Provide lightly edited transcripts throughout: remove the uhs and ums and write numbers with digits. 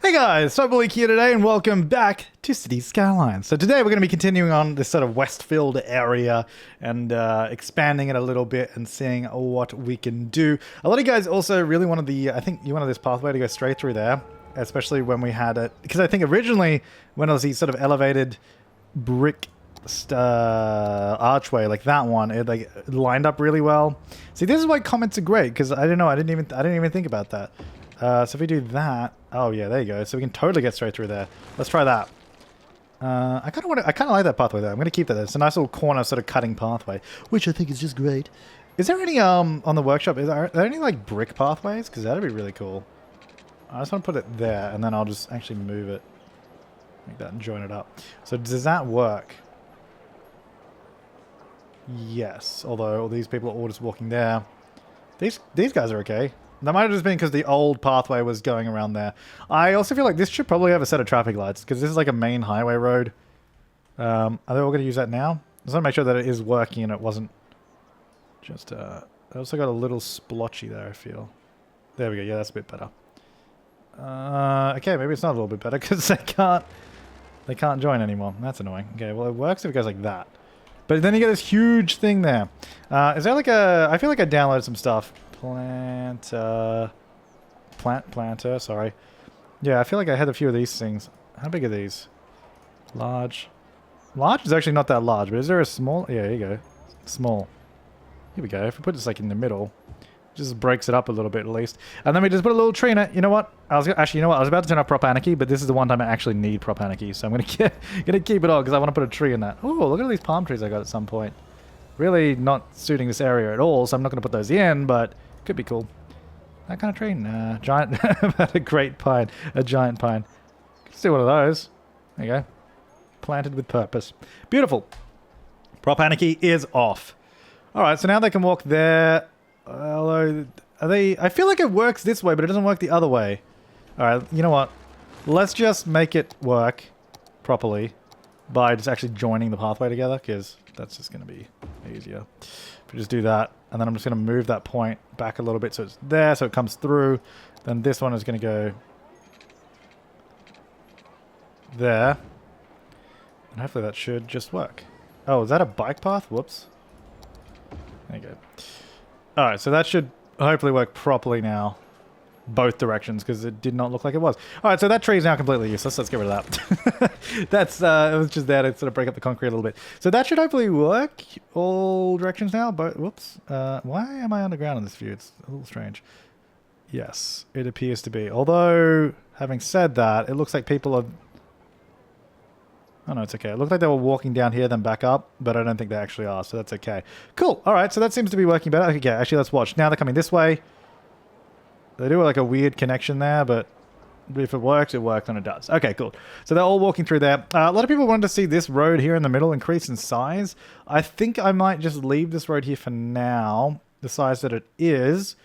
Hey guys, Flabaliki here today and welcome back to City Skylines. So today we're going to be continuing on this sort of Westfield area and expanding it a little bit and seeing what we can do. A lot of you guys also really wanted I think you wanted this pathway to go straight through there, especially when we had it, because I think originally when it was the sort of elevated brick archway like that one, it like lined up really well. See, this is why comments are great, because I don't know, I didn't even think about that. So if we do that, oh yeah, there you go. So we can totally get straight through there. Let's try that. I kind of like that pathway there. I'm going to keep that. It's a nice little corner sort of cutting pathway, which I think is just great. Is there any, on the workshop, are there any like brick pathways? Because that'd be really cool. I just want to put it there and then I'll just actually move it like that and join it up. So does that work? Yes, although all these people are all just walking there. These guys are okay. That might have just been because the old pathway was going around there. I also feel like this should probably have a set of traffic lights because this is like a main highway road. Are they all going to use that now? I just want to make sure that it is working and it wasn't just... I also got a little splotchy there, I feel. There we go. Yeah, that's a bit better. Okay, maybe it's not a little bit better because they can't join anymore. That's annoying. Okay, well it works if it goes like that. But then you get this huge thing there. Is there like a... I feel like I downloaded some stuff. Planter, sorry. Yeah, I feel like I had a few of these things. How big are these? Large. Large is actually not that large, but is there a small? Yeah, here you go. Small. Here we go. If we put this like in the middle, it just breaks it up a little bit at least. And then we just put a little tree in it. You know what? I was about to turn off prop anarchy, but this is the one time I actually need prop anarchy, so I'm gonna keep it on because I want to put a tree in that. Oh, look at all these palm trees I got at some point. Really not suiting this area at all, so I'm not going to put those in, but could be cool. That kind of tree? Nah. Giant... a great pine. A giant pine. Let's do one of those. There you go. Planted with purpose. Beautiful. Prop anarchy is off. Alright, so now they can walk there. Although, are they... I feel like it works this way, but it doesn't work the other way. Alright, you know what? Let's just make it work properly by just actually joining the pathway together, because that's just going to be easier. If we just do that, and then I'm just going to move that point back a little bit so it's there, so it comes through. Then this one is going to go there. And hopefully that should just work. Oh, is that a bike path? Whoops. There you go. Alright, so that should hopefully work properly now. Both directions, because it did not look like it was. Alright, so that tree is now completely useless. Let's get rid of that. That's, it was just there to sort of break up the concrete a little bit. So that should hopefully work all directions now, but, whoops. Why am I underground in this view? It's a little strange. Yes, it appears to be. Although, having said that, it looks like people are... Oh no, it's okay. It looked like they were walking down here, then back up, but I don't think they actually are, so that's okay. Cool, alright, so that seems to be working better. Okay, actually, let's watch. Now they're coming this way. They do like a weird connection there, but if it works, it works, and it does. Okay, cool. So they're all walking through there. A lot of people wanted to see this road here in the middle increase in size. I think I might just leave this road here for now, the size that it is,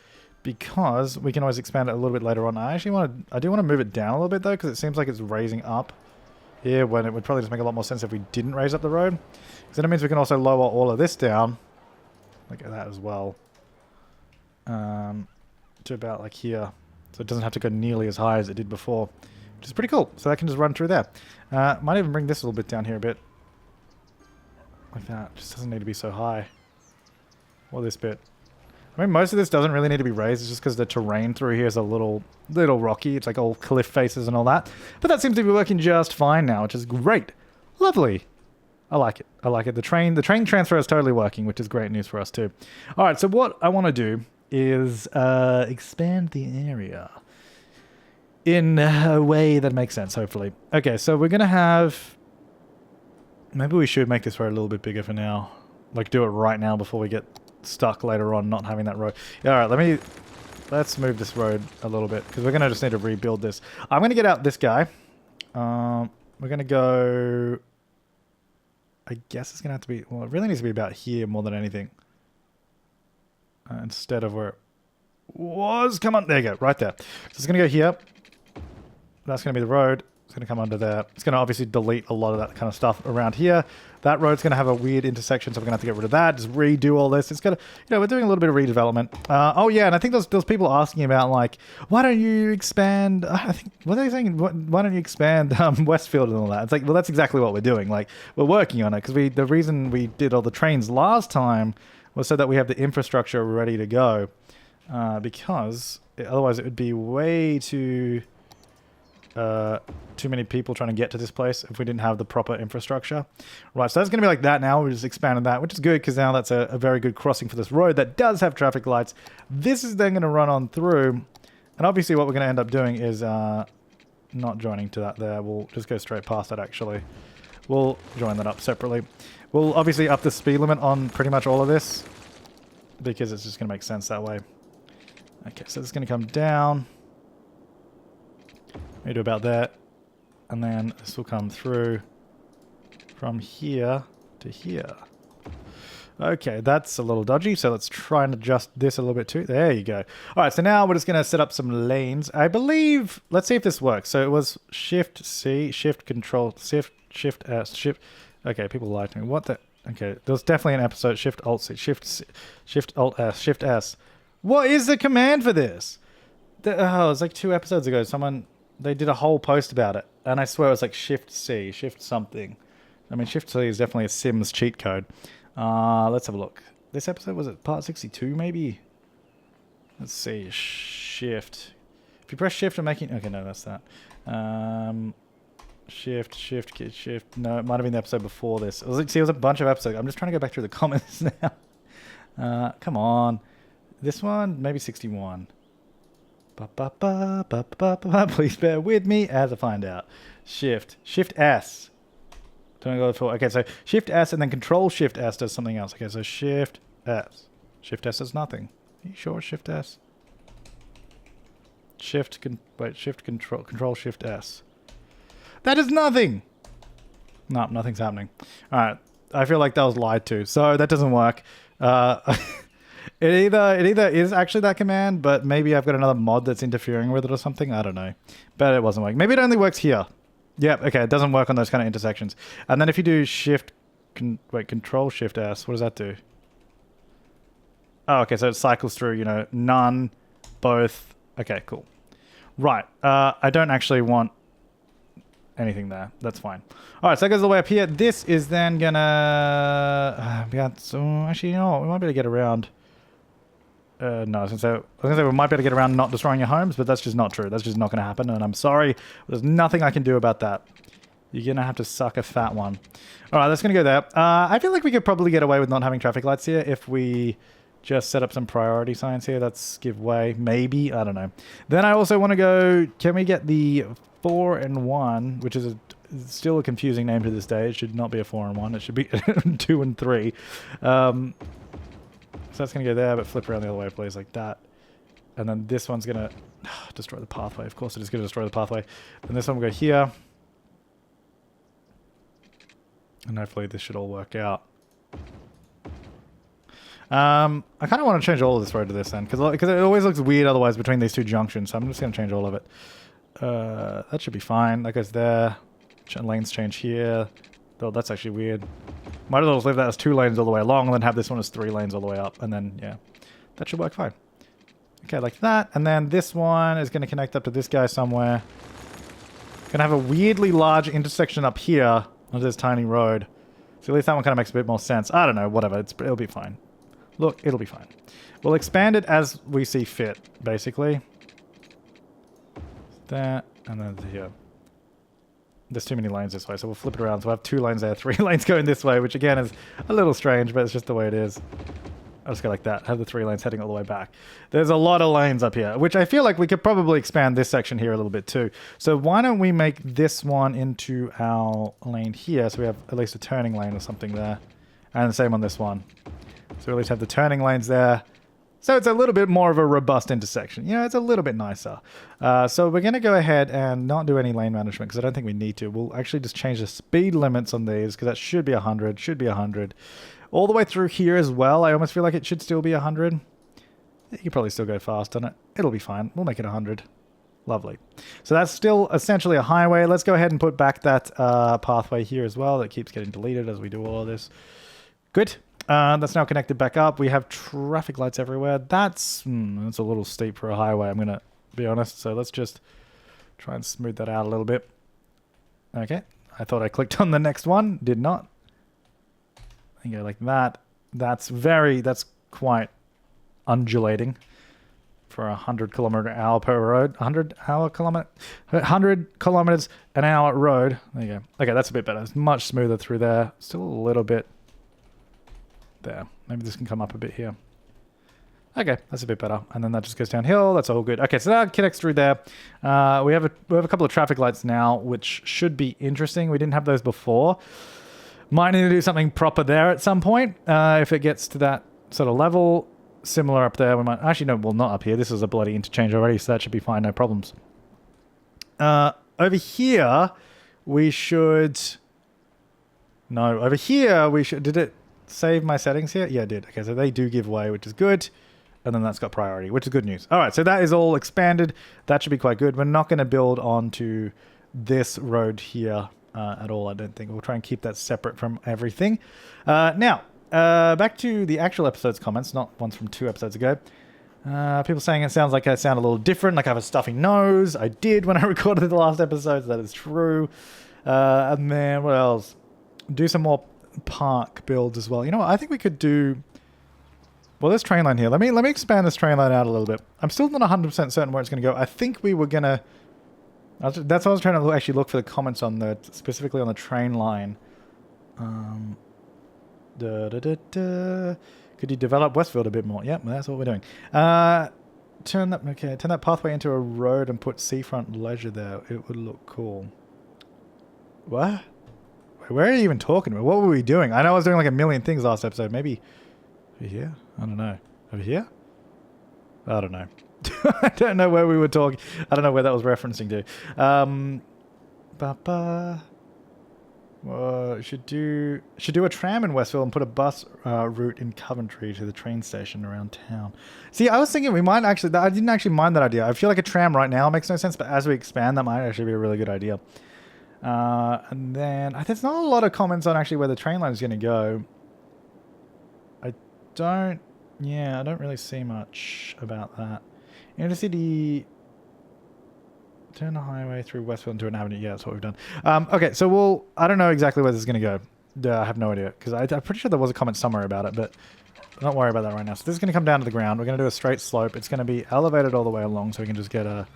because we can always expand it a little bit later on. I do want to move it down a little bit though, because it seems like it's raising up here when it would probably just make a lot more sense if we didn't raise up the road. Because then it means we can also lower all of this down. Look at that as well. To about like here, so it doesn't have to go nearly as high as it did before, which is pretty cool. So that can just run through there. Might even bring this a little bit down here a bit, like that. Just doesn't need to be so high. Or this bit. I mean, most of this doesn't really need to be raised. It's just because the terrain through here is a little rocky. It's like all cliff faces and all that. But that seems to be working just fine now, which is great. Lovely. I like it. I like it. The train transfer is totally working, which is great news for us too. All right. So what I want to do is expand the area in a way that makes sense, hopefully. Okay, so we're going to have... Maybe we should make this road a little bit bigger for now. Like, do it right now before we get stuck later on not having that road. Yeah, alright, let's move this road a little bit, because we're going to just need to rebuild this. I'm going to get out this guy. We're going to go... I guess it's going to have to be... Well, it really needs to be about here more than anything. Instead of where it was. Come on, there you go, right there. So it's going to go here. That's going to be the road. It's going to come under there. It's going to obviously delete a lot of that kind of stuff around here. That road's going to have a weird intersection, so we're going to have to get rid of that. Just redo all this. It's going to, you know, we're doing a little bit of redevelopment. Oh yeah, and I think there's people asking about like, why don't you expand? I think what are they saying? Why don't you expand Westfield and all that? It's like, well, that's exactly what we're doing. Like, we're working on it because the reason we did all the trains last time was so that we have the infrastructure ready to go. Because otherwise it would be way too many people trying to get to this place if we didn't have the proper infrastructure. Right, so that's going to be like that now. We just expanded that, which is good because now that's a very good crossing for this road that does have traffic lights. This is then going to run on through, and obviously what we're going to end up doing is not joining to that there. We'll just go straight past it actually. We'll join that up separately. We'll obviously up the speed limit on pretty much all of this because it's just going to make sense that way. Okay, so it's going to come down. We do about that. And then this will come through from here to here. Okay, that's a little dodgy, so let's try and adjust this a little bit too. There you go. All right, so now we're just going to set up some lanes. I believe, let's see if this works. So it was Shift C, Shift Control, Shift S, Shift. Okay, people lied to me. What the? Okay, there was definitely an episode, Shift Alt C, Shift C, Shift Alt S, Shift S. What is the command for this? It was like 2 episodes ago. They did a whole post about it. And I swear it was like Shift C, Shift something. I mean, Shift C is definitely a Sims cheat code. Let's have a look. This episode, was it part 62 maybe? Let's see. Shift. If you press Shift and making... Okay, no, that's that. Shift. No, it might have been the episode before this. It was a bunch of episodes. I'm just trying to go back through the comments now. Come on. This one, maybe 61. Please bear with me as I find out. Shift S. Don't go for. Okay, so Shift S and then Control Shift S does something else. Okay, so Shift S. Shift S does nothing. Are you sure Shift S? Shift Control Shift S. That is nothing. No, nothing's happening. All right, I feel like that was lied to. So that doesn't work. It either is actually that command, but maybe I've got another mod that's interfering with it or something. I don't know. But it wasn't working. Maybe it only works here. Yep, okay, it doesn't work on those kind of intersections. And then if you do Control Shift S, what does that do? Oh, okay, so it cycles through, you know, none, both. Okay, cool. Right, I don't actually want anything there. That's fine. All right, so that goes all the way up here. This is then gonna... actually, you know what? We might be able to get around... no, I was gonna say we might be able to get around not destroying your homes, but that's just not true. That's just not gonna happen, and I'm sorry. There's nothing I can do about that. You're gonna have to suck a fat one. All right, that's gonna go there. I feel like we could probably get away with not having traffic lights here if we just set up some priority signs here. That's give way, maybe. I don't know. Then I also want to go. Can we get the 4 and 1, which is still a confusing name to this day. It should not be a 4 and 1. It should be 2 and 3. So that's going to go there, but flip around the other way, please, like that. And then this one's going to destroy the pathway. Of course it is going to destroy the pathway. And this one will go here. And hopefully this should all work out. I kind of want to change all of this road to this then, because it always looks weird otherwise between these 2 junctions. So I'm just going to change all of it. That should be fine. That goes there. Lanes change here. Oh, that's actually weird. Might as well just leave that as 2 lanes all the way along and then have this one as 3 lanes all the way up. And then, yeah, that should work fine. Okay, like that. And then this one is going to connect up to this guy somewhere. Going to have a weirdly large intersection up here on this tiny road. So at least that one kind of makes a bit more sense. I don't know, whatever. It'll be fine. Look, it'll be fine. We'll expand it as we see fit, basically. That, and then here. There's too many lanes this way, so we'll flip it around. So we'll have 2 lanes there, 3 lanes going this way, which again is a little strange, but it's just the way it is. I'll just go like that. Have the 3 lanes heading all the way back. There's a lot of lanes up here, which I feel like we could probably expand this section here a little bit too. So why don't we make this one into our lane here, so we have at least a turning lane or something there. And the same on this one. So we at least have the turning lanes there. So it's a little bit more of a robust intersection. You know, it's a little bit nicer. So we're going to go ahead and not do any lane management because I don't think we need to. We'll actually just change the speed limits on these because that should be 100, should be 100. All the way through here as well, I almost feel like it should still be 100. You could probably still go fast on it. It'll be fine. We'll make it 100. Lovely. So that's still essentially a highway. Let's go ahead and put back that pathway here as well. That keeps getting deleted as we do all of this. Good. That's now connected back up. We have traffic lights everywhere. That's a little steep for a highway, I'm going to be honest. So let's just try and smooth that out a little bit. Okay. I thought I clicked on the next one. Did not. I go like that. That's quite undulating for 100 km/h per road. 100 kilometers an hour road. There you go. Okay, that's a bit better. It's much smoother through there. Still a little bit there. Maybe this can come up a bit here. Okay, that's a bit better. And then that just goes downhill. That's all good. Okay, so that connects through there. We have a couple of traffic lights now, which should be interesting. We didn't have those before. Might need to do something proper there at some point. If it gets to that sort of level. Similar up there. We might actually no, well, not up here. This is a bloody interchange already, so that should be fine. No problems. Over here, we should. No, over here we should. Did it save my settings here? Yeah, it did. Okay, so they do give way, which is good. And then that's got priority, which is good news. All right, so that is all expanded. That should be quite good. We're not going to build onto this road here at all, I don't think. We'll try and keep that separate from everything. Now, back to the actual episode's comments, not ones from 2 episodes ago. People saying it sounds like I sound a little different, like I have a stuffy nose. I did when I recorded the last episode, so that is true. And then, what else? Do some more park builds as well. You know what? I think we could do... Well, this train line here. Let me expand this train line out a little bit. I'm still not 100% certain where it's going to go. I think we were going to... That's what I was trying to actually look for the comments on the... Specifically on the train line. Could you develop Westfield a bit more? Yep, that's what we're doing. Turn that pathway into a road and put seafront leisure there. It would look cool. What? Where are you even talking about? What were we doing? I know I was doing like a million things last episode. Maybe over here? I don't know. Over here? I don't know. I don't know where we were talking. I don't know where that was referencing to. Should do a tram in Westfield and put a bus route in Coventry to the train station around town. See, I was thinking we might actually... I didn't actually mind that idea. I feel like a tram right now makes no sense, but as we expand, that might actually be a really good idea. And then... There's not a lot of comments on actually where the train line is going to go. I don't really see much about that. Intercity... Turn the highway through Westfield into an avenue. Yeah, that's what we've done. Okay, so I don't know exactly where this is going to go. I have no idea. Because I'm pretty sure there was a comment somewhere about it, but don't worry about that right now. So this is going to come down to the ground. We're going to do a straight slope. It's going to be elevated all the way along so we can just get a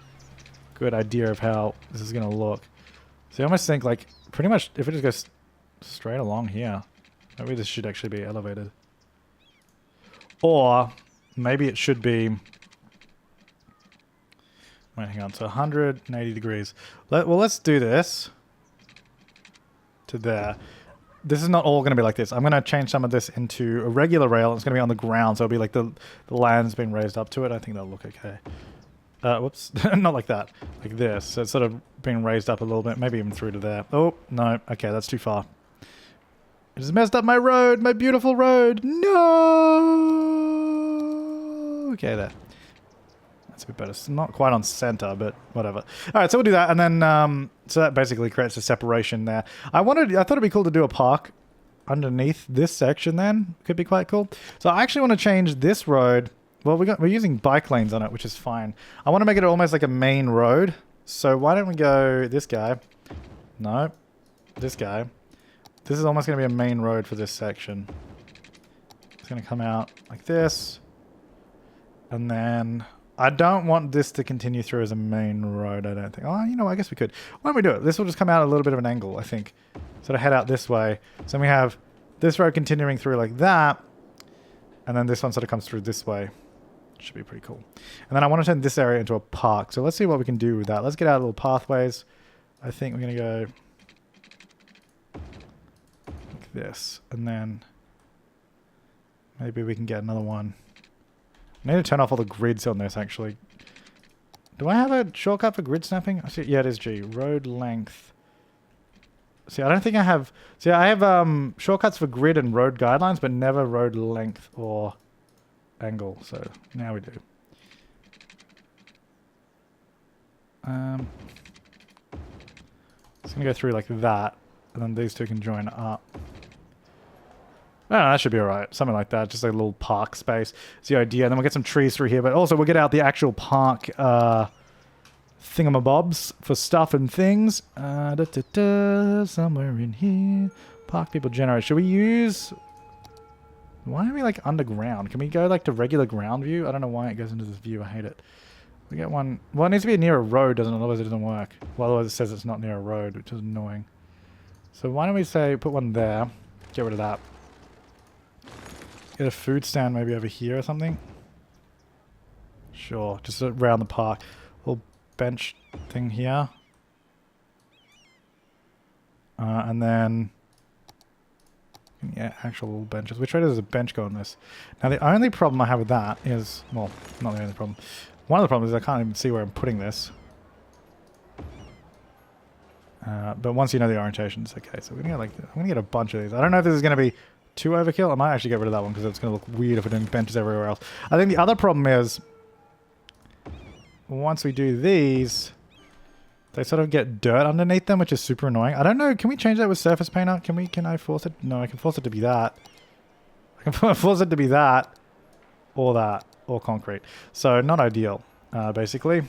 good idea of how this is going to look. So you almost think, like, pretty much if it just goes straight along here, maybe this should actually be elevated. Or maybe it should be... Wait, hang on. So 180 degrees. Let's do this to there. This is not all going to be like this. I'm going to change some of this into a regular rail. It's going to be on the ground, so it'll be like the land's been raised up to it. I think that'll look okay. Whoops. Not like that. Like this. So it's sort of been raised up a little bit, maybe even through to there. Oh, no. Okay, that's too far. It just messed up my road, my beautiful road. No! Okay, there. That's a bit better. It's not quite on center, but whatever. All right, so we'll do that, and then so that basically creates a separation there. I thought it'd be cool to do a park underneath this section. Then could be quite cool. So I actually want to change this road. Well, we're using bike lanes on it, which is fine. I want to make it almost like a main road. So why don't we go this guy? No, this guy. This is almost going to be a main road for this section. It's going to come out like this, and then. I don't want this to continue through as a main road, I don't think. Oh, you know, I guess we could. Why don't we do it? This will just come out a little bit of an angle, I think. Sort of head out this way. So we have this road continuing through like that. And then this one sort of comes through this way. Should be pretty cool. And then I want to turn this area into a park. So let's see what we can do with that. Let's get out little pathways. I think we're going to go like this. And then maybe we can get another one. I need to turn off all the grids on this, actually. Do I have a shortcut for grid snapping? Yeah, it is G. Road length. See, I don't think I have... See, I have shortcuts for grid and road guidelines, but never road length or angle. So, now we do. It's going to go through like that, and then these two can join up. Oh, that should be alright. Something like that. Just a little park space. It's the idea. And then we'll get some trees through here, but also we'll get out the actual park thingamabobs for stuff and things. Somewhere in here. Park people generate. Should we use... Why are we like underground? Can we go like to regular ground view? I don't know why it goes into this view. I hate it. We get one... Well, it needs to be near a road, doesn't it? Otherwise it doesn't work. Well, otherwise it says it's not near a road, which is annoying. So why don't we say put one there. Get rid of that. Get a food stand maybe over here or something. Sure, just around the park. Little bench thing here. And then... Yeah, actual little benches. Which way does a bench go on this? Now the only problem I have with that is... Well, not the only problem. One of the problems is I can't even see where I'm putting this. But once you know the orientation, it's okay. So we're gonna get like... I'm gonna get a bunch of these. I don't know if this is gonna be... too overkill. I might actually get rid of that one because it's going to look weird if we're doing benches everywhere else. I think the other problem is once we do these, they sort of get dirt underneath them, which is super annoying. I don't know. Can we change that with surface painter? Can I force it? No, I can force it to be that. I can force it to be that or concrete. So not ideal, basically.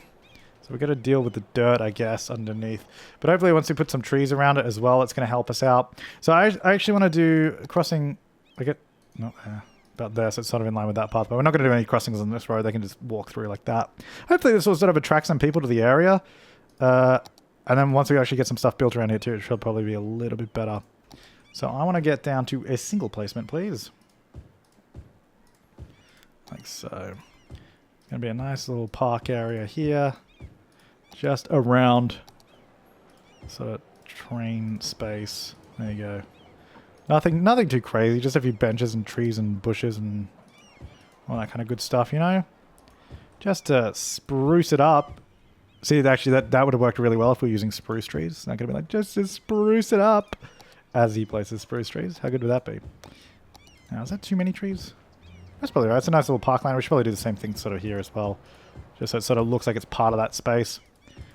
So we've got to deal with the dirt, I guess, underneath. But hopefully once we put some trees around it as well, it's going to help us out. So I actually want to do crossing... Not there. About there, so it's sort of in line with that path. But we're not going to do any crossings on this road. They can just walk through like that. Hopefully this will sort of attract some people to the area. And then once we actually get some stuff built around here too, it should probably be a little bit better. So I want to get down to a single placement, please. Like so. It's going to be a nice little park area here. Just around sort of train space. There you go. Nothing too crazy. Just a few benches and trees and bushes and all that kind of good stuff, you know? Just to spruce it up. See, actually, that would have worked really well if we were using spruce trees. It's not going to be like, just to spruce it up as he places spruce trees. How good would that be? Now, is that too many trees? That's probably right. It's a nice little parkland. We should probably do the same thing sort of here as well. Just so it sort of looks like it's part of that space.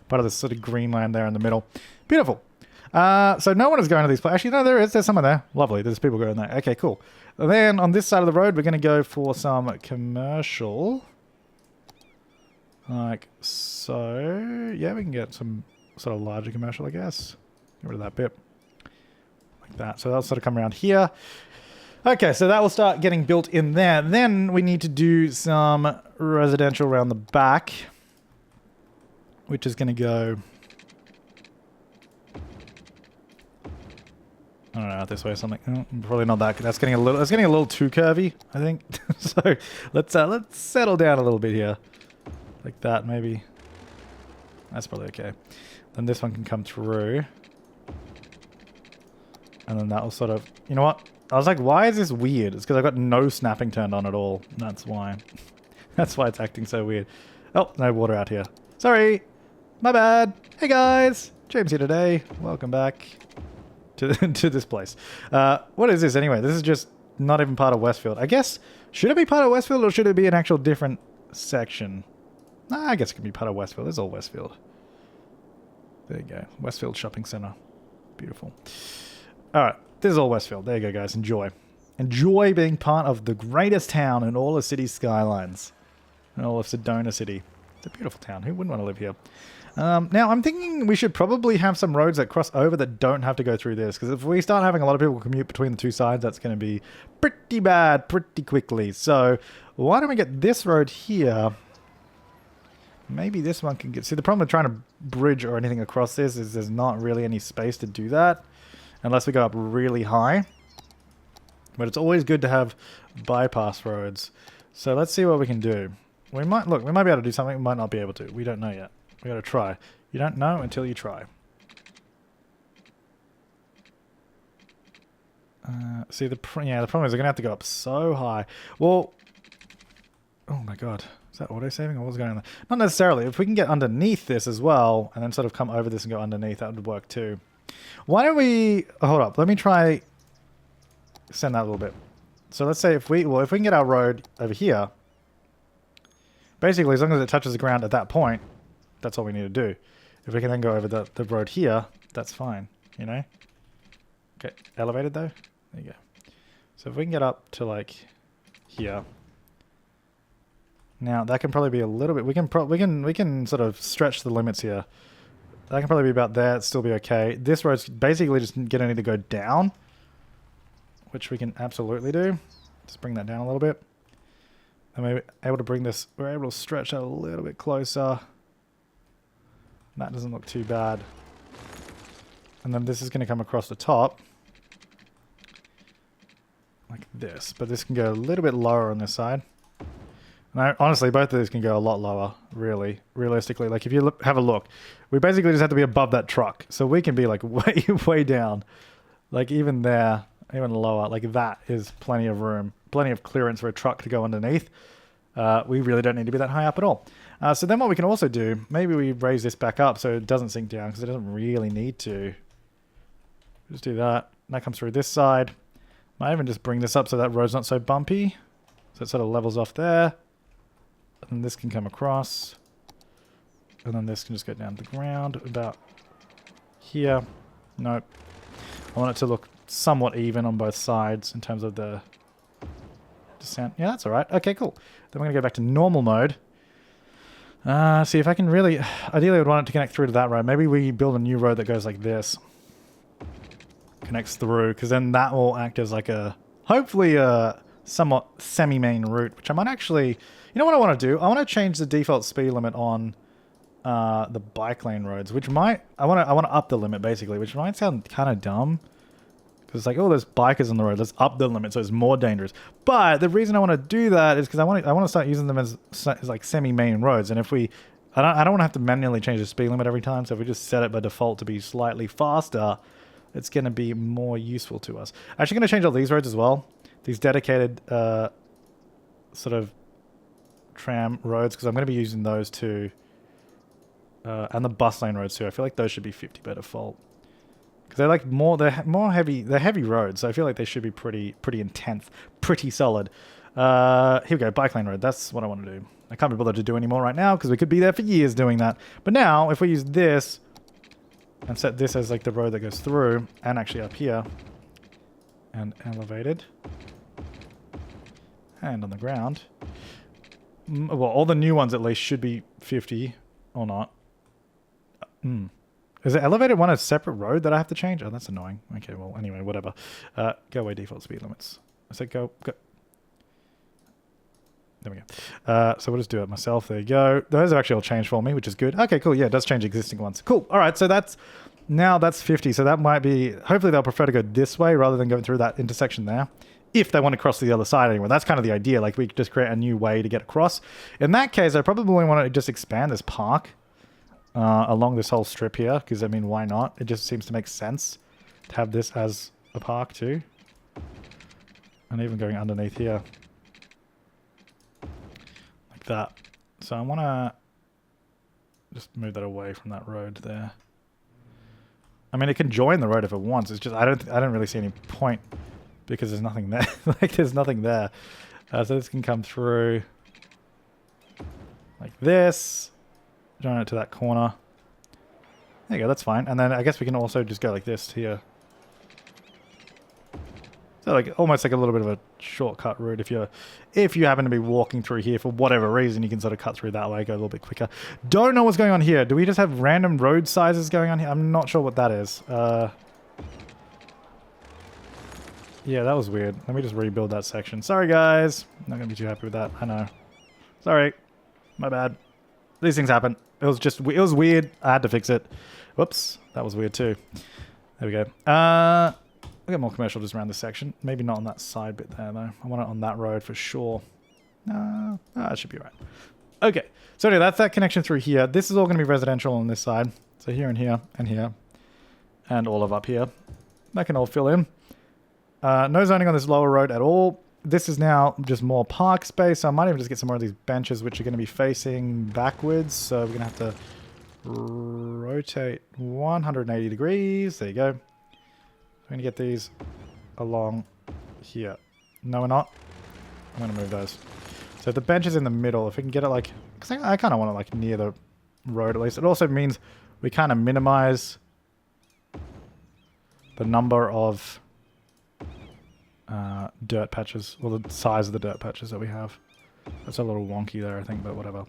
Part of this sort of green land there in the middle. Beautiful. So no one is going to these places. Actually, no, there is. There's someone there. Lovely. There's people going there. Okay, cool. And then on this side of the road, we're going to go for some commercial. Like so. Yeah, we can get some sort of larger commercial, I guess. Get rid of that bit. Like that. So that'll sort of come around here. Okay, so that will start getting built in there. Then we need to do some residential around the back. Which is going to go... I don't know, out this way or something. Probably not that. That's getting a little too curvy, I think. So let's settle down a little bit here. Like that, maybe. That's probably okay. Then this one can come through. And then that will sort of... You know what? I was like, why is this weird? It's because I've got no snapping turned on at all. That's why. That's why it's acting so weird. Oh, no water out here. Sorry. My bad. Hey guys. James here today. Welcome back to this place. What is this anyway? This is just not even part of Westfield. I guess, should it be part of Westfield or should it be an actual different section? Nah, I guess it can be part of Westfield. It's all Westfield. There you go. Westfield Shopping Center. Beautiful. Alright. This is all Westfield. There you go, guys. Enjoy. Enjoy being part of the greatest town in all of City Skylines. In all of Sedona City. It's a beautiful town. Who wouldn't want to live here? Now, I'm thinking we should probably have some roads that cross over that don't have to go through this. Because if we start having a lot of people commute between the two sides, that's going to be pretty bad pretty quickly. So, why don't we get this road here? Maybe this one can get... See, the problem with trying to bridge or anything across this is there's not really any space to do that. Unless we go up really high. But it's always good to have bypass roads. So let's see what we can do. We might be able to do something, we might not be able to. We don't know yet. We gotta try. You don't know until you try. See, the problem is we're gonna have to go up so high. Well, oh my god. Is that auto-saving or what's going on there? Not necessarily. If we can get underneath this as well, and then sort of come over this and go underneath, that would work too. Why don't we... Oh, hold up. Let me try... Send that a little bit. So let's say if we can get our road over here, basically as long as it touches the ground at that point, that's all we need to do. If we can then go over the road here, that's fine, you know? Okay, elevated though? There you go. So if we can get up to like here. Now that can probably be a little bit, we can sort of stretch the limits here. That can probably be about there, it'd still be okay. This road's basically just gonna need to go down, which we can absolutely do. Just bring that down a little bit. And we're able to bring this, we're able to stretch that a little bit closer. That doesn't look too bad. And then this is going to come across the top. Like this. But this can go a little bit lower on this side. And honestly, both of these can go a lot lower, really, realistically. Like if you have a look, we basically just have to be above that truck. So we can be like way, way down. Like even there, even lower. Like that is plenty of room. Plenty of clearance for a truck to go underneath. We really don't need to be that high up at all. So then what we can also do, maybe we raise this back up so it doesn't sink down because it doesn't really need to. Just do that. That comes through this side. Might even just bring this up so that road's not so bumpy. So it sort of levels off there. And this can come across. And then this can just go down to the ground about here. Nope. I want it to look somewhat even on both sides in terms of the descent. Yeah, that's alright. Okay, cool. Then we're going to go back to normal mode. See if I can really... Ideally, I would want it to connect through to that road. Maybe we build a new road that goes like this. Connects through, because then that will act as like a... Hopefully a somewhat semi-main route, which I might actually... You know what I want to do? I want to change the default speed limit on the bike lane roads, which might... I want to up the limit, basically, which might sound kind of dumb. Because it's like, oh, there's bikers on the road. Let's up the limit so it's more dangerous. But the reason I want to do that is because I want to start using them as like semi-main roads. And if we... I don't want to have to manually change the speed limit every time. So if we just set it by default to be slightly faster, it's going to be more useful to us. Actually going to change all these roads as well. These dedicated sort of tram roads, because I'm going to be using those too. And the bus lane roads too. I feel like those should be 50 by default. Because they're more heavy. They're heavy roads, so I feel like they should be pretty intense, pretty solid. Here we go, bike lane road. That's what I want to do. I can't be bothered to do any more right now because we could be there for years doing that. But now, if we use this and set this as like the road that goes through, and actually up here, and elevated, and on the ground. Well, all the new ones at least should be 50 or not. Is the elevated one a separate road that I have to change? Oh, that's annoying. Okay, well, anyway, whatever. Go away default speed limits. I said go. There we go. So we'll just do it myself. There you go. Those have actually all changed for me, which is good. Okay, cool. Yeah, it does change existing ones. Cool. All right, so that's 50. So that might be... Hopefully they'll prefer to go this way rather than going through that intersection there. If they want to cross to the other side anyway. That's kind of the idea. Like, we could just create a new way to get across. In that case, I probably want to just expand this park along this whole strip here. Because, I mean, why not? It just seems to make sense to have this as a park too. And even going underneath here. Like that. So I want to just move that away from that road there. I mean, it can join the road if it wants. It's just I don't really see any point because there's nothing there. Like there's nothing there. So this can come through like this. Join it to that corner. There you go. That's fine. And then I guess we can also just go like this here. So like almost like a little bit of a shortcut route if you happen to be walking through here for whatever reason, you can sort of cut through that way, go a little bit quicker. Don't know what's going on here. Do we just have random road sizes going on here? I'm not sure what that is. Yeah, that was weird. Let me just rebuild that section. Sorry guys. Not gonna be too happy with that. I know. Sorry. My bad. These things happen. It was weird. I had to fix it. Whoops. That was weird too. There we go. We'll get more commercial just around this section. Maybe not on that side bit there, though. I want it on that road for sure. That should be right. Okay. So anyway, that's that connection through here. This is all going to be residential on this side. So here and here and here. And all of up here. That can all fill in. No zoning on this lower road at all. This is now just more park space. So I might even just get some more of these benches, which are going to be facing backwards. So we're going to have to rotate 180 degrees. There you go. I'm going to get these along here. No, we're not. I'm going to move those. So the bench is in the middle. If we can get it like... Because I kind of want it like near the road at least. It also means we kind of minimize the number of dirt patches, or the size of the dirt patches that we have. That's a little wonky there, I think, but whatever.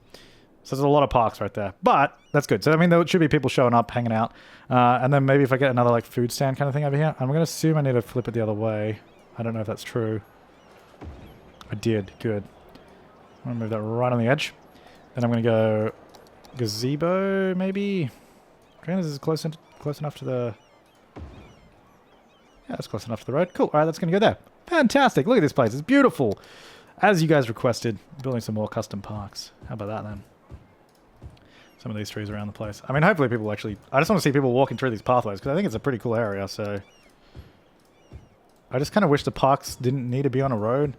So there's a lot of parks right there, but that's good. So I mean, there should be people showing up, hanging out, and then maybe if I get another like food stand kind of thing over here, I'm gonna assume I need to flip it the other way. I don't know if that's true. I did. Good. I'm gonna move that right on the edge. Then I'm gonna go gazebo, maybe. This is close enough to the. Yeah, that's close enough to the road. Cool. All right, that's gonna go there. Fantastic. Look at this place. It's beautiful. As you guys requested, building some more custom parks. How about that then? Some of these trees around the place. I mean, hopefully people actually... I just want to see people walking through these pathways, because I think it's a pretty cool area, so... I just kind of wish the parks didn't need to be on a road.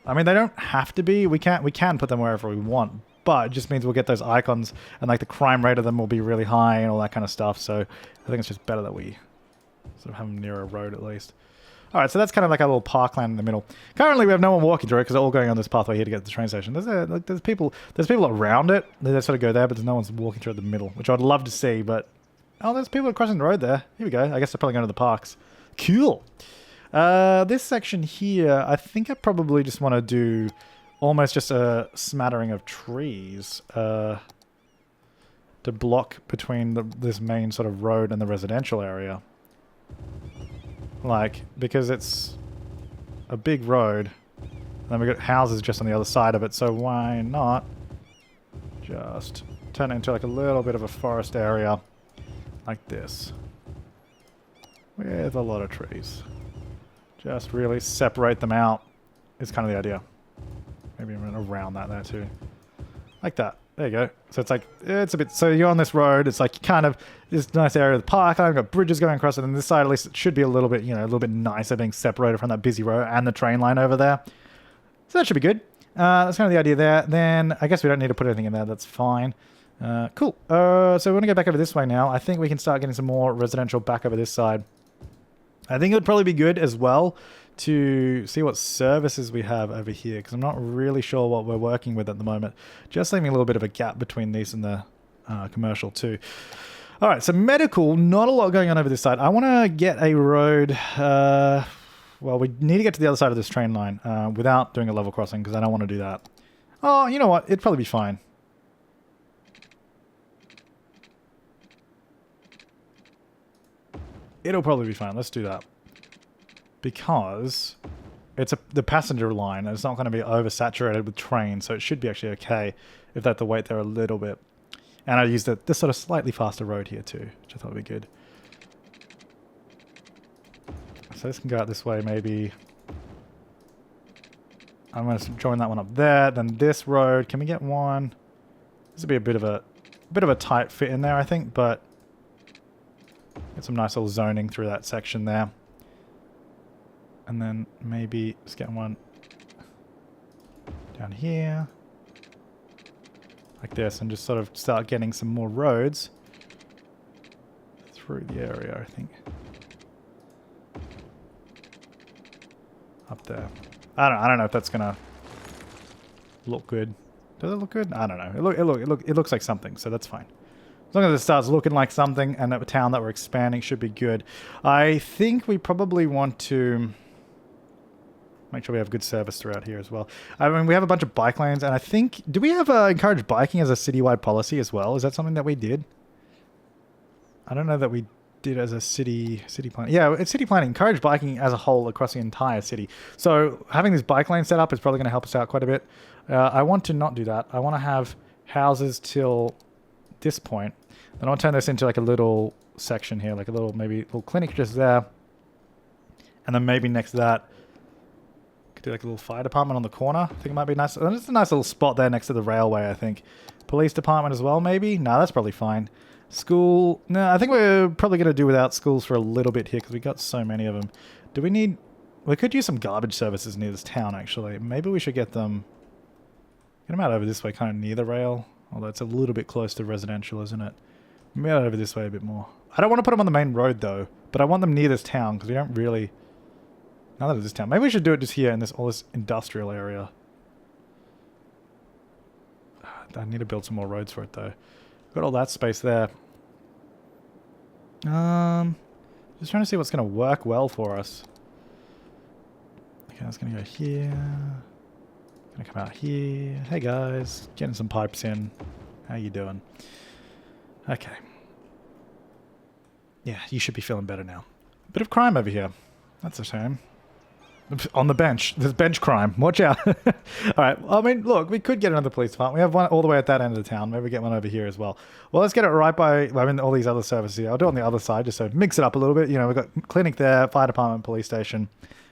I mean, they don't have to be. We can put them wherever we want, but it just means we'll get those icons, and like the crime rate of them will be really high and all that kind of stuff, so I think it's just better that we sort of have them near a road at least. Alright, so that's kind of like a little parkland in the middle. Currently, we have no one walking through it because they're all going on this pathway here to get to the train station. There's people around it. They sort of go there, but there's no one's walking through the middle, which I'd love to see, but... Oh, there's people crossing the road there. Here we go. I guess they're probably going to the parks. Cool. This section here, I think I probably just want to do almost just a smattering of trees to block between this main sort of road and the residential area. Like, because it's a big road, and then we've got houses just on the other side of it, so why not just turn it into like a little bit of a forest area like this with a lot of trees. Just really separate them out is kind of the idea. Maybe even around that there too. Like that. There you go. So it's like, it's a bit, so you're on this road, it's like kind of this nice area of the park, I've got bridges going across it, and this side at least it should be a little bit, you know, a little bit nicer being separated from that busy road and the train line over there. So that should be good. That's kind of the idea there. Then I guess we don't need to put anything in there, that's fine. Cool. So we want to go back over this way now. I think we can start getting some more residential back over this side. I think it would probably be good as well to see what services we have over here, because I'm not really sure what we're working with at the moment. Just leaving a little bit of a gap between these and the commercial too. All right, so medical, not a lot going on over this side. I want to get a road, well, we need to get to the other side of this train line without doing a level crossing, because I don't want to do that. Oh, you know what? It'd probably be fine. It'll probably be fine. Let's do that. Because it's the passenger line, and it's not going to be oversaturated with trains, so it should be actually okay if they have to wait there a little bit. And I used this sort of slightly faster road here too, which I thought would be good. So this can go out this way maybe. I'm going to join that one up there. Then this road, can we get one? This would be a bit of a tight fit in there, I think, but get some nice little zoning through that section there. And then maybe just get one down here. Like this, and just sort of start getting some more roads through the area, I think. Up there. I don't know if that's gonna look good. Does it look good? I don't know. It looks like something, so that's fine. As long as it starts looking like something, and that the town that we're expanding should be good. I think we probably want to make sure we have good service throughout here as well. I mean, we have a bunch of bike lanes, and I think... Do we have encourage biking as a citywide policy as well? Is that something that we did? I don't know that we did as a city plan. Yeah, it's city planning. Encourage biking as a whole across the entire city. So having this bike lane set up is probably going to help us out quite a bit. I want to not do that. I want to have houses till this point. Then I'll turn this into like a little section here, like a little, maybe little clinic just there. And then maybe next to that, do like a little fire department on the corner. I think it might be nice. And it's a nice little spot there next to the railway, I think. Police department as well, maybe? No, that's probably fine. School. No, I think we're probably going to do without schools for a little bit here because we got so many of them. Do we need... We could use some garbage services near this town, actually. Maybe we should get them out over this way, kind of near the rail. Although it's a little bit close to residential, isn't it? Maybe out over this way a bit more. I don't want to put them on the main road, though. But I want them near this town because we don't really... Now that it's this town. Maybe we should do it just here in all this industrial area. I need to build some more roads for it, though. Got all that space there. Just trying to see what's going to work well for us. Okay, that's going to go here. Going to come out here. Hey guys, getting some pipes in. How you doing? Okay. Yeah, you should be feeling better now. Bit of crime over here. That's a shame. On the bench. There's bench crime. Watch out. Alright, I mean, look, we could get another police department. We have one all the way at that end of the town. Maybe get one over here as well. Well, let's get it right by, I mean, all these other services here. I'll do it on the other side just so mix it up a little bit. You know, we've got clinic there, fire department, police station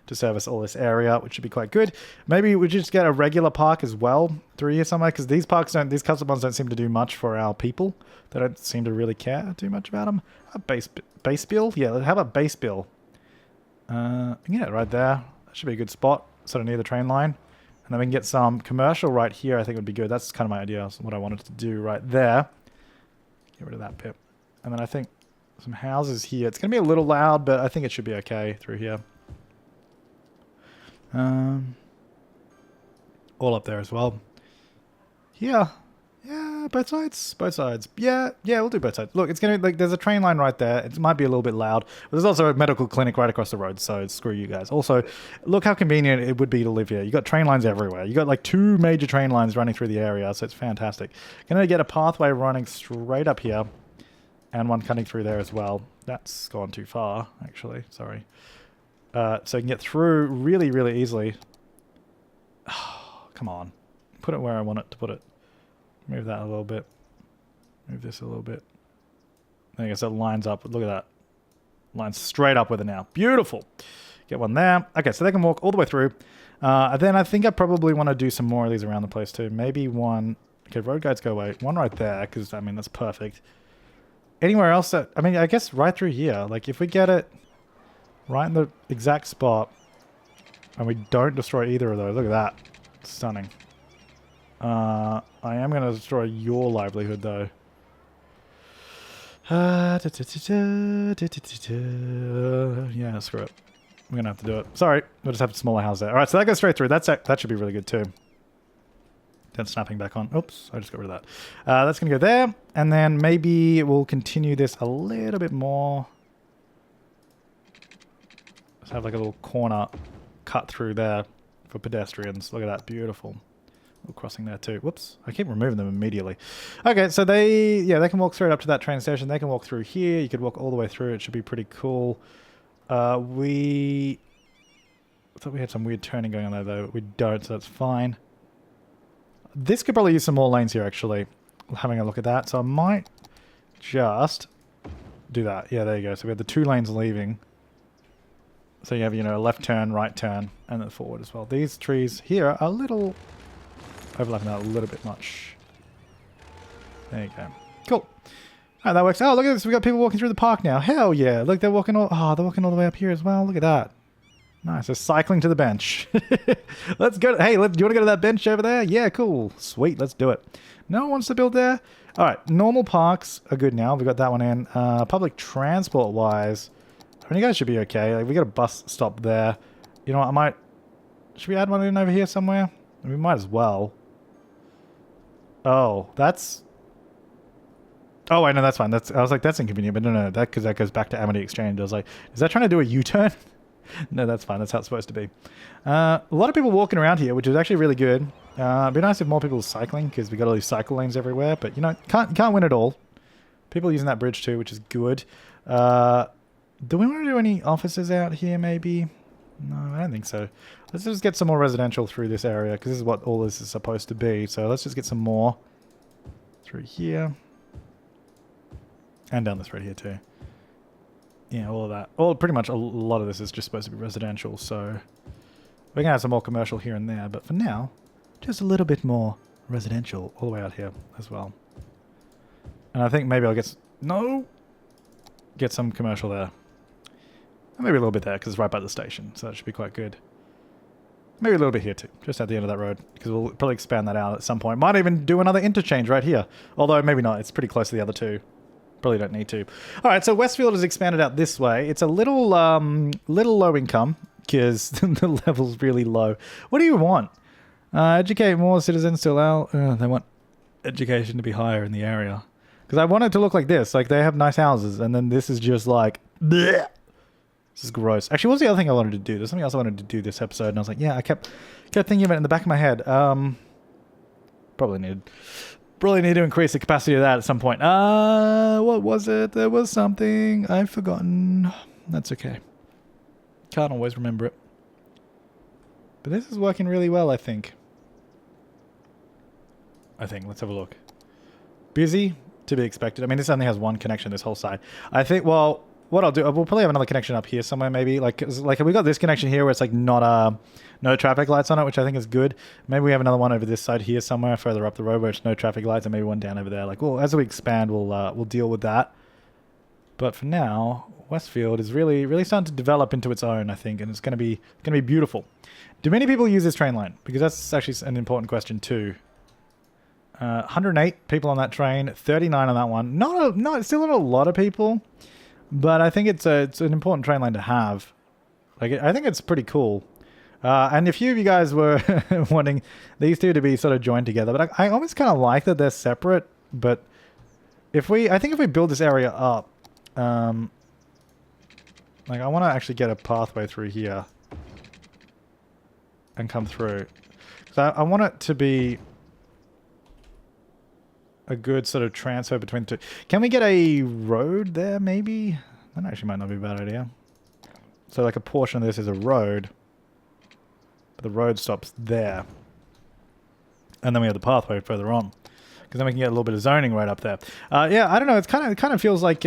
to service all this area, which should be quite good. Maybe we just get a regular park as well through here somewhere, because these parks don't, these custom ones don't seem to do much for our people. They don't seem to really care too much about them. A base bill? Yeah, how about base bill? Yeah, right there. That should be a good spot, sort of near the train line. And then we can get some commercial right here, I think would be good. That's kind of my idea, what I wanted to do right there. Get rid of that pip. And then I think some houses here. It's going to be a little loud, but I think it should be okay through here. All up there as well. Yeah. Yeah, both sides. Both sides. Yeah, we'll do both sides. Look, it's going to be like, there's a train line right there. It might be a little bit loud. But there's also a medical clinic right across the road, so screw you guys. Also, look how convenient it would be to live here. You got train lines everywhere. You got like 2 major train lines running through the area, so it's fantastic. Going to get a pathway running straight up here, and one cutting through there as well. That's gone too far, actually. Sorry. So you can get through really, really easily. Oh, come on. Put it where I want it to put it. Move that a little bit. Move this a little bit. I guess it lines up. Look at that. Lines straight up with it now. Beautiful. Get one there. Okay, so they can walk all the way through. Then I think I probably want to do some more of these around the place too. Maybe one. Okay, road guides go away. One right there, because, I mean, that's perfect. Anywhere else that... I mean, I guess right through here. Like, if we get it right in the exact spot, and we don't destroy either of those. Look at that. Stunning. I am going to destroy your livelihood, though. Yeah, screw it. We're going to have to do it. Sorry, we'll just have a smaller house there. Alright, so that goes straight through. That should be really good, too. Then snapping back on. Oops, I just got rid of that. That's going to go there. And then maybe we'll continue this a little bit more. Let's have like a little corner cut through there for pedestrians. Look at that. Beautiful. Little crossing there too. Whoops. I keep removing them immediately. Okay, so they can walk straight up to that train station. They can walk through here. You could walk all the way through. It should be pretty cool. We thought we had some weird turning going on there, though. We don't, so that's fine. This could probably use some more lanes here, actually. Having a look at that. So I might just do that. Yeah, there you go. So we have the 2 lanes leaving. So you have, you know, a left turn, right turn, and then forward as well. These trees here are a little... overlapping that a little bit much. There you go. Cool. Alright, that works. Oh, look at this. We've got people walking through the park now. Hell yeah. Look, they're walking all... oh, they're walking all the way up here as well. Look at that. Nice. They're cycling to the bench. Let's go. Hey, do you want to go to that bench over there? Yeah, cool. Sweet. Let's do it. No one wants to build there? Alright, normal parks are good now. We've got that one in. Public transport-wise, I mean, you guys should be okay. Like, we got a bus stop there. You know what, I might... should we add one in over here somewhere? We might as well. Oh, that's... oh, I know, that's fine. I was like, that's inconvenient, but no, because that goes back to Amity Exchange. I was like, is that trying to do a U-turn? No, that's fine. That's how it's supposed to be. A lot of people walking around here, which is actually really good. It'd be nice if more people were cycling, because we got all these cycle lanes everywhere, but, you know, can't win it all. People using that bridge too, which is good. Do we want to do any offices out here, maybe? No, I don't think so. Let's just get some more residential through this area, because this is what all this is supposed to be. So let's just get some more through here. And down this road here too. Yeah, all of that. Well, pretty much a lot of this is just supposed to be residential, so we're going to have some more commercial here and there. But for now, just a little bit more residential all the way out here as well. And I think maybe I'll get... get some commercial there. And maybe a little bit there, because it's right by the station, so that should be quite good. Maybe a little bit here too, just at the end of that road, because we'll probably expand that out at some point. Might even do another interchange right here. Although, maybe not. It's pretty close to the other two. Probably don't need to. Alright, so Westfield has expanded out this way. It's a little low income, because the level's really low. What do you want? Educate more citizens to allow... they want education to be higher in the area. Because I want it to look like this. Like, they have nice houses, and then this is just like, bleh. This is gross. Actually, what was the other thing I wanted to do? There's something else I wanted to do this episode, and I was like, yeah, I kept thinking of it in the back of my head. Probably need to increase the capacity of that at some point. What was it? There was something I've forgotten. That's okay. Can't always remember it. But this is working really well, I think. Let's have a look. Busy, to be expected. I mean, this only has one connection, this whole side. I think, well, what I'll do, we'll probably have another connection up here somewhere, maybe. Like we got this connection here where it's like not no traffic lights on it, which I think is good. Maybe we have another one over this side here somewhere further up the road where it's no traffic lights, and maybe one down over there. Like, well, as we expand, we'll deal with that. But for now, Westfield is really starting to develop into its own, I think, and it's gonna be beautiful. Do many people use this train line? Because that's actually an important question too. 108 people on that train, 39 on that one. Still not a lot of people, but I think it's an important train line to have. Like, I think it's pretty cool. And a few of you guys were wanting these two to be sort of joined together, but I almost kind of like that they're separate. But I think if we build this area up, like, I want to actually get a pathway through here and come through. So I want it to be a good sort of transfer between the two. Can we get a road there, maybe? That actually might not be a bad idea. So like a portion of this is a road, but the road stops there. And then we have the pathway further on. Because then we can get a little bit of zoning right up there. Yeah, I don't know. It kind of feels like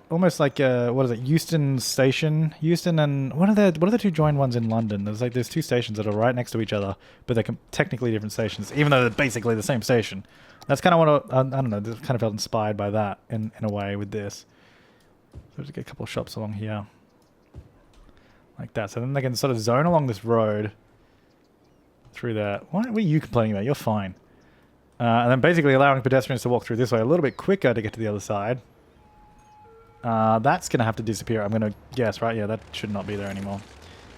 almost like what is it? Euston Station, Euston, and what are the two joined ones in London? There's two stations that are right next to each other, but they're technically different stations, even though they're basically the same station. That's kind of what I don't know. This kind of felt inspired by that in a way with this. So there's a couple of shops along here, like that. So then they can sort of zone along this road through there. What are you complaining about? You're fine. And then basically allowing pedestrians to walk through this way a little bit quicker to get to the other side. That's going to have to disappear, I'm going to guess, right? Yeah, that should not be there anymore.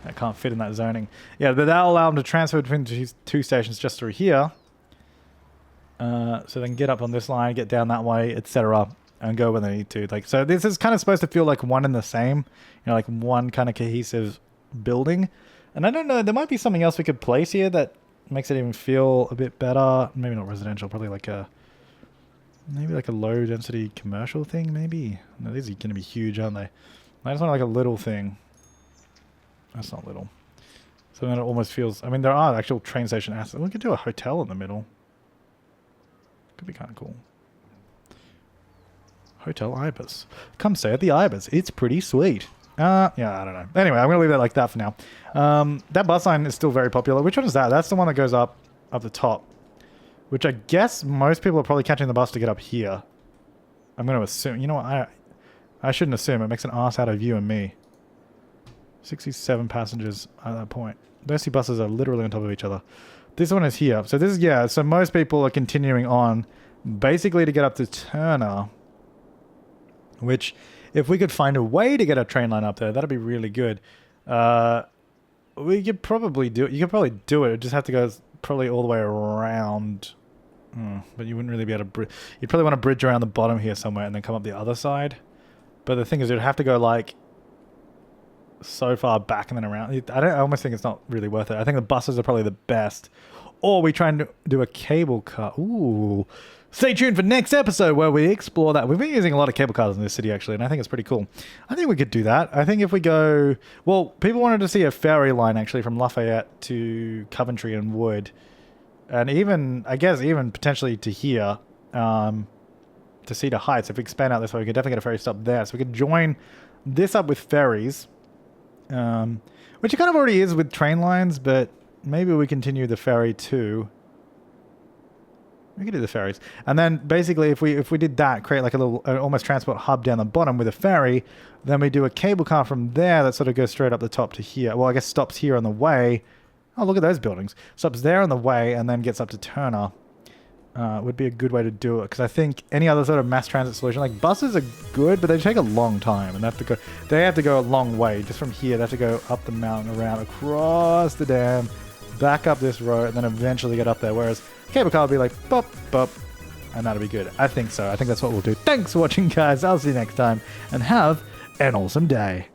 That can't fit in that zoning. Yeah, but that'll allow them to transfer between two stations just through here. So they can get up on this line, get down that way, etc. and go where they need to. Like, so this is kind of supposed to feel like one and the same. You know, like one kind of cohesive building. And I don't know, there might be something else we could place here that makes it even feel a bit better. Maybe not residential, probably like a low density commercial thing, maybe. No, these are going to be huge, aren't they? I just want like a little thing. That's not little. So then it almost feels, I mean, there are actual train station assets. We could do a hotel in the middle. Could be kind of cool. Hotel Ibis. Come stay at the Ibis. It's pretty sweet. Yeah, I don't know. Anyway, I'm going to leave that like that for now. That bus line is still very popular. Which one is that? That's the one that goes up the top. Which I guess most people are probably catching the bus to get up here. I'm going to assume. You know what? I shouldn't assume. It makes an ass out of you and me. 67 passengers at that point. Those two buses are literally on top of each other. This one is here. So this is, yeah, so most people are continuing on basically to get up to Turner. Which, if we could find a way to get a train line up there, that'd be really good. We could probably do it. You could probably do it. It'd just have to go probably all the way around. But you wouldn't really be able to... You'd probably want to bridge around the bottom here somewhere and then come up the other side. But the thing is, you'd have to go like so far back and then around. I almost think it's not really worth it. I think the buses are probably the best. Or we try and do a cable car. Ooh... Stay tuned for next episode where we explore that. We've been using a lot of cable cars in this city, actually, and I think it's pretty cool. I think we could do that. I think if we go... Well, people wanted to see a ferry line, actually, from Lafayette to Coventry and Wood. And even, I guess, even potentially to here, to Cedar Heights. If we expand out this way, we could definitely get a ferry stop there. So we could join this up with ferries, which it kind of already is with train lines, but maybe we continue the ferry too. We could do the ferries. And then basically if we did that, create like a little almost transport hub down the bottom with a ferry, then we do a cable car from there that sort of goes straight up the top to here. Well, I guess stops here on the way. Oh, look at those buildings. Stops there on the way and then gets up to Turner. Would be a good way to do it. Because I think any other sort of mass transit solution, like buses are good, but they take a long time. And they have to go a long way. Just from here, they have to go up the mountain, around, across the dam, back up this road, and then eventually get up there. Whereas cable car would be like, bop, bop, and that'll be good. I think so. I think that's what we'll do. Thanks for watching, guys. I'll see you next time, and have an awesome day.